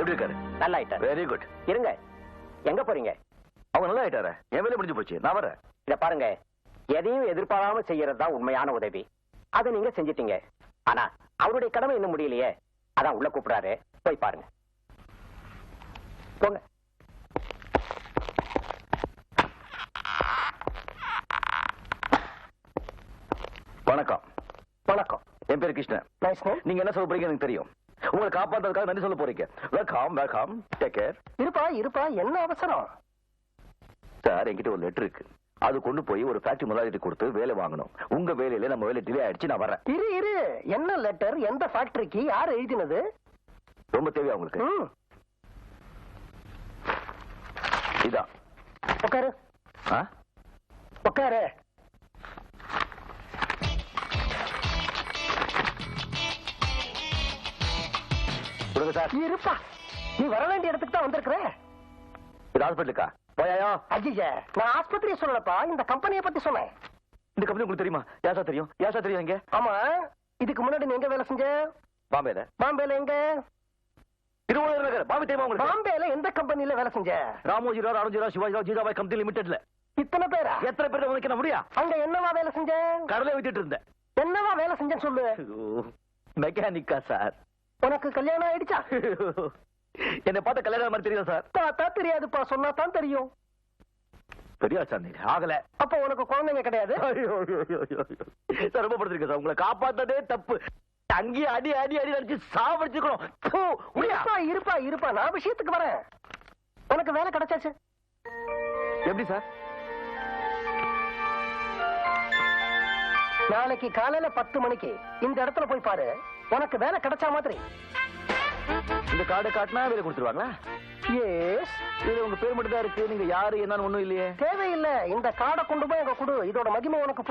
எப்படி இருக்காரு? நல்லா ஆயிட்டாரு. Very good. இருங்க, எங்க போறீங்க? அவங்க நல்லா ஆயிட்டாரு. என் வேலை முடிஞ்சு போச்சு, நான் வரேன். இத பாருங்க, எதையும் எதிர்பாராம செய்யறது தான் உண்மையான உதவி. அதை நீங்க செஞ்சிட்டீங்க. ஆனா அவருடைய கடமை இன்னும் முடியலையே. அதான் உள்ள கூப்பிடாரு, போய் பாருங்க. போங்க. வணக்கம். வணக்கம். என் பேரு கிருஷ்ணன். Nice name. நீங்க என்ன சொல்ல போறீங்க எனக்கு தெரியும். உங்களை காப்பாத்துறதுக்காக நன்றி சொல்ல போறீங்க. Welcome welcome, take care. இருப்பா இருப்பா, என்ன அவசரம்? சார், என்கிட்ட ஒரு லெட்டர் இருக்கு. அது கொண்டு போய் ஒரு ஃபேக்டரி முதலாளிகிட்ட கொடுத்து வேலை வாங்கணும். உங்க வேலையில நம்ம வேலை டிலே ஆயிடுச்சு, நான் வரேன். இரு இரு, என்ன லெட்டர்? எந்த ஃபேக்டரிக்கு? யார் எழுதினது? ரொம்ப தேவையா உங்களுக்கு? இதான். உட்காரு. உட்காரு. இருப்பா, நீ வர வேண்டிய இடத்துக்கு தான் வந்திருக்கிற. இது ஹாஸ்பிட்டலுக்கா? போயாயா? ஐயா, நான் ஆஸ்பத்திரியை சொல்லலப்பா, இந்த கம்பெனியை பத்தி சொன்னேன். இந்த கம்பெனி உங்களுக்கு தெரியுமா? யாசா தெரியும்? யாசா தெரியும்? எங்க? ஆமா, இதுக்கு முன்னாடி நீ எங்க வேலை செஞ்ச? பாம்பேல. பாம்பேல எங்க? திருவள்ளூர் நகர். பாம்பே தெரியுமா உங்களுக்கு? பாம்பேல எந்த கம்பெனில வேலை செஞ்ச? ராமோஜிராவ், அருண்ஜிராவ், சிவாஜிராவ், ஜீஜாபாய் கம்பெனி லிமிடெட்ல. இத்தனை பேரா? எத்தனை பேர் உனக்கு என்ன முடியா? அங்க என்னவா வேலை செஞ்ச? கடலை விட்டுட்டு இருந்தேன். என்னவா வேலை செஞ்சேன்னு சொல்லு. மெக்கானிக்கா சார். உனக்கு கல்யாணம் ஆயிடுச்சா? என்ன பார்த்த கல்யாணம் மாதிரி தெரியும் சார்? பார்த்தா தெரியாதுப்பா, சொன்னா தான் தெரியும். பெரியா சார், ஆகல. அப்ப உனக்கு குழந்தைங்க கிடையாது? சார், ரொம்ப படுத்திருக்கேன் சார். உங்களை காப்பாத்ததே தப்பு. அங்கேயே அடி அடி அடி அடிச்சு சாவடிச்சுக்கணும். இருப்பா இருப்பா இருப்பா, நான் விஷயத்துக்கு வரேன். உனக்கு வேலை கிடைச்சாச்சு. எப்படி சார்? நாளைக்கு காலையில 10 மணிக்கு இந்த இடத்துல போய் பாரு, உனக்கு வேலை கிடைச்சா மாதிரி. இந்த கார்டை காட்டினா வேலை கொடுத்துருவாங்களா? எஸ். இதுல உங்க பேர் மட்டும் தான் இருக்கு. நீங்க யாரு என்னன்னு ஒண்ணும் இல்லையே. தேவையில்லை, இந்த கார்டை கொண்டு போய் அங்க கொடு. இதோட மகிமை உனக்கு புரியும்.